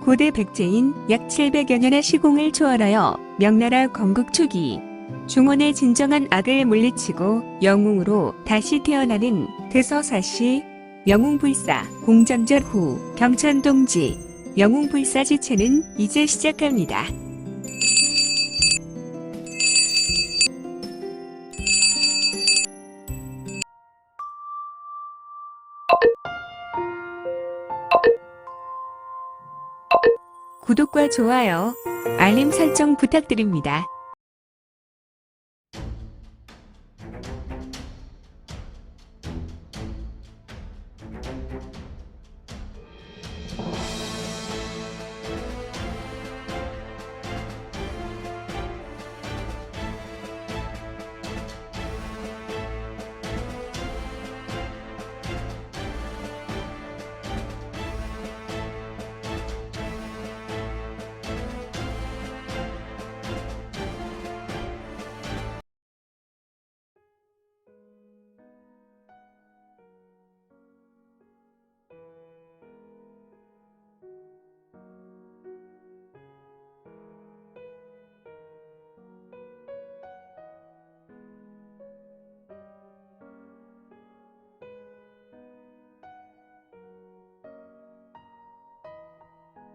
고대 백제인 약 700여 년의 시공을 초월하여 명나라 건국 초기 중원의 진정한 악을 물리치고 영웅으로 다시 태어나는 대서사시 영웅불사 공전절 후 경천동지 영웅불사 지체는 이제 시작합니다. 구독과 좋아요, 알림 설정 부탁드립니다.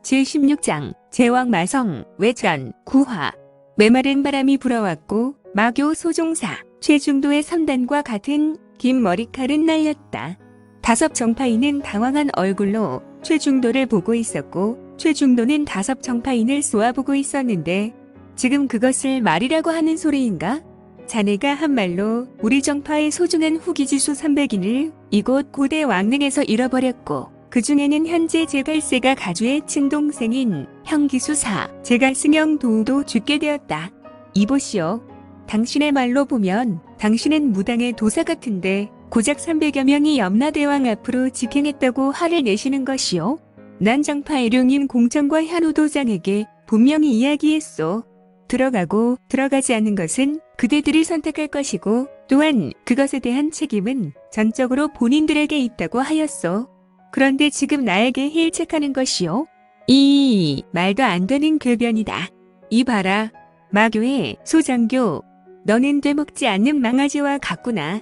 제16장 제왕마성 외전 구화. 메마른 바람이 불어왔고 마교 소종사 최중도의 선단과 같은 긴 머리칼은 날렸다. 다섭 정파인은 당황한 얼굴로 최중도를 보고 있었고 최중도는 다섭 정파인을 쏘아보고 있었는데 지금 그것을 말이라고 하는 소리인가? 자네가 한 말로 우리 정파의 소중한 후기지수 300인을 이곳 고대 왕릉에서 잃어버렸고 그 중에는 현재 제갈세가 가주의 친동생인 형기수사 제갈승영 도우도 죽게 되었다. 이보시오. 당신의 말로 보면 당신은 무당의 도사 같은데 고작 300여 명이 염라대왕 앞으로 직행했다고 화를 내시는 것이오. 난 정파의 룡인 공천과 현우도장에게 분명히 이야기했소. 들어가고 들어가지 않는 것은 그대들이 선택할 것이고 또한 그것에 대한 책임은 전적으로 본인들에게 있다고 하였소. 그런데 지금 나에게 힐책하는 것이요? 이 말도 안 되는 궤변이다. 이 봐라. 마교의 소장교. 너는 되먹지 않는 망아지와 같구나.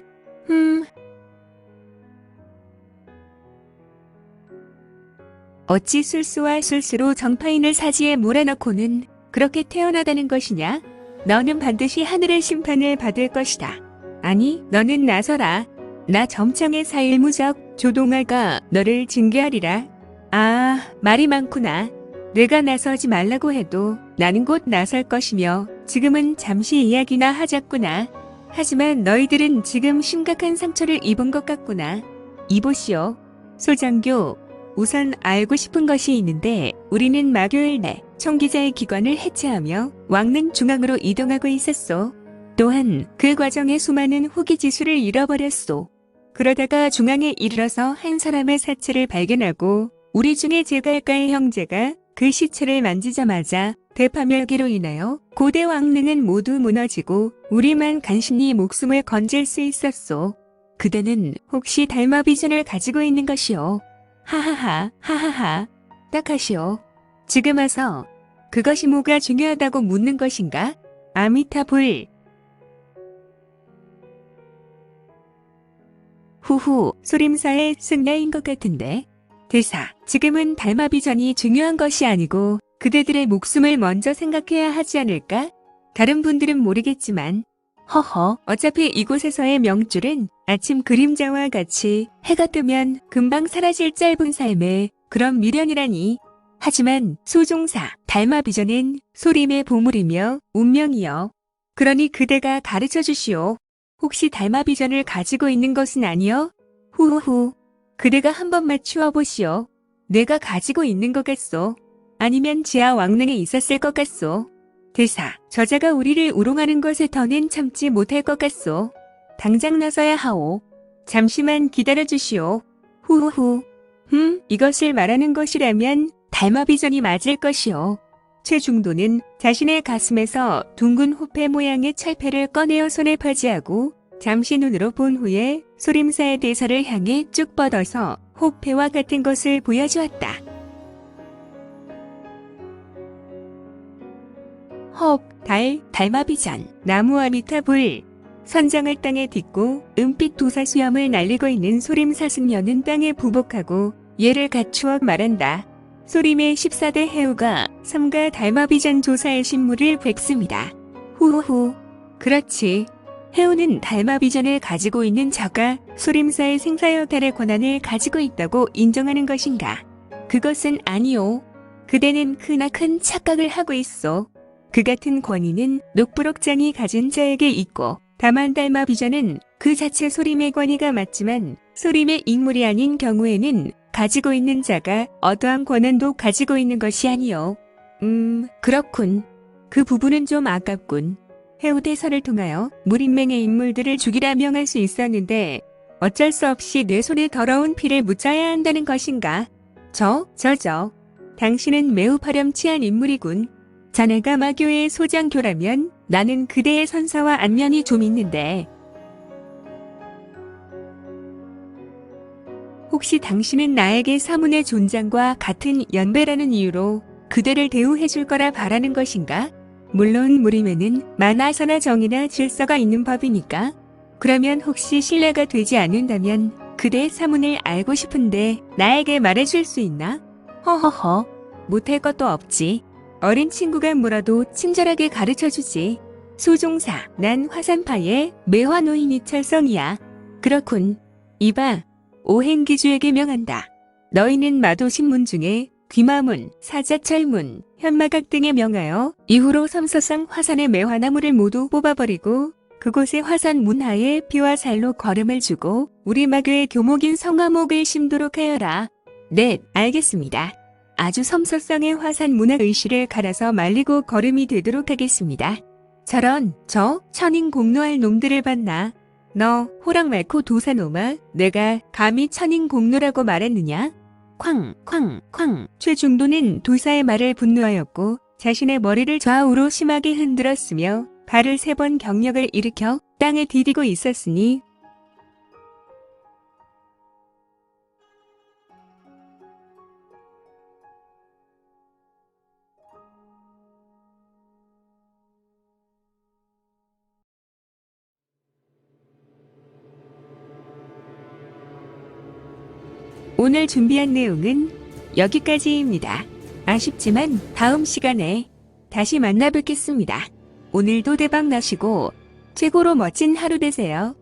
어찌 술수와 술수로 정파인을 사지에 몰아넣고는 그렇게 태어나다는 것이냐? 너는 반드시 하늘의 심판을 받을 것이다. 아니, 너는 나서라. 나 점청의 사일무적 조동아가 너를 징계하리라. 아, 말이 많구나. 내가 나서지 말라고 해도 나는 곧 나설 것이며 지금은 잠시 이야기나 하자꾸나. 하지만 너희들은 지금 심각한 상처를 입은 것 같구나. 이보시오. 소장교, 우선 알고 싶은 것이 있는데 우리는 마교일 내 총기자의 기관을 해체하며 왕릉 중앙으로 이동하고 있었소. 또한 그 과정에 수많은 후기지수를 잃어버렸소. 그러다가 중앙에 이르러서 한 사람의 사체를 발견하고 우리 중에 제갈가의 형제가 그 시체를 만지자마자 대파멸기로 인하여 고대 왕릉은 모두 무너지고 우리만 간신히 목숨을 건질 수 있었소. 그대는 혹시 달마비전을 가지고 있는 것이오? 하하하 하하하 딱하시오. 지금 와서 그것이 뭐가 중요하다고 묻는 것인가? 아미타불. 후후, 소림사의 승려인 것 같은데. 대사, 지금은 달마비전이 중요한 것이 아니고 그대들의 목숨을 먼저 생각해야 하지 않을까? 다른 분들은 모르겠지만 허허, 어차피 이곳에서의 명줄은 아침 그림자와 같이 해가 뜨면 금방 사라질 짧은 삶의 그런 미련이라니. 하지만 소종사, 달마비전은 소림의 보물이며 운명이여. 그러니 그대가 가르쳐 주시오. 혹시 달마비전을 가지고 있는 것은 아니여? 후후후. 그대가 한번 맞추어 보시오. 내가 가지고 있는 것 같소? 아니면 지하 왕릉에 있었을 것 같소? 대사, 저자가 우리를 우롱하는 것에 더는 참지 못할 것 같소. 당장 나서야 하오. 잠시만 기다려 주시오. 후후후. 이것을 말하는 것이라면 달마비전이 맞을 것이오. 최중도는 자신의 가슴에서 둥근 호패 모양의 철패를 꺼내어 손에 파지하고 잠시 눈으로 본 후에 소림사의 대사를 향해 쭉 뻗어서 호패와 같은 것을 보여주었다. 달마비전, 나무와 미타불. 선장을 땅에 딛고 은빛 도사수염을 날리고 있는 소림 사승려는 땅에 부복하고 예를 갖추어 말한다. 소림의 14대 해우가 삼가 달마비전 조사의 신물을 뵙습니다. 후후후. 그렇지. 해우는 달마비전을 가지고 있는 자가 소림사의 생사여달의 권한을 가지고 있다고 인정하는 것인가? 그것은 아니오. 그대는 크나큰 착각을 하고 있어. 그 같은 권위는 녹부록장이 가진 자에게 있고, 다만 달마비전은 그 자체 소림의 권위가 맞지만 소림의 인물이 아닌 경우에는 가지고 있는 자가 어떠한 권한도 가지고 있는 것이 아니오. 그렇군. 그 부분은 좀 아깝군. 해우대설을 통하여 무린맹의 인물들을 죽이라 명할 수 있었는데 어쩔 수 없이 내 손에 더러운 피를 묻혀야 한다는 것인가? 당신은 매우 파렴치한 인물이군. 자네가 마교의 소장교라면 나는 그대의 선사와 안면이 좀 있는데. 혹시 당신은 나에게 사문의 존장과 같은 연배라는 이유로 그대를 대우해줄 거라 바라는 것인가? 물론 무림에는 만화서나 정의나 질서가 있는 법이니까. 그러면 혹시 신뢰가 되지 않는다면 그대의 사문을 알고 싶은데 나에게 말해줄 수 있나? 허허허. 못할 것도 없지. 어린 친구가 물어도 친절하게 가르쳐주지. 소종사, 난 화산파의 매화노인이 철성이야. 그렇군. 이봐, 오행기주에게 명한다. 너희는 마도신문 중에 귀마문, 사자철문, 현마각 등에 명하여 이후로 섬서성 화산의 매화나무를 모두 뽑아버리고 그곳의 화산 문하에 피와 살로 걸음을 주고 우리 마교의 교목인 성화목을 심도록 하여라. 네, 알겠습니다. 아주 섬서성의 화산 문화 의시를 갈아서 말리고 걸음이 되도록 하겠습니다. 저런, 저 천인 공노할 놈들을 봤나? 너 호랑 말코 도사놈아, 내가 감히 천인 공노라고 말했느냐? 쾅. 최중도는 도사의 말을 분노하였고 자신의 머리를 좌우로 심하게 흔들었으며 발을 3번 경력을 일으켜 땅에 디디고 있었으니 오늘 준비한 내용은 여기까지입니다. 아쉽지만 다음 시간에 다시 만나 뵙겠습니다. 오늘도 대박 나시고 최고로 멋진 하루 되세요.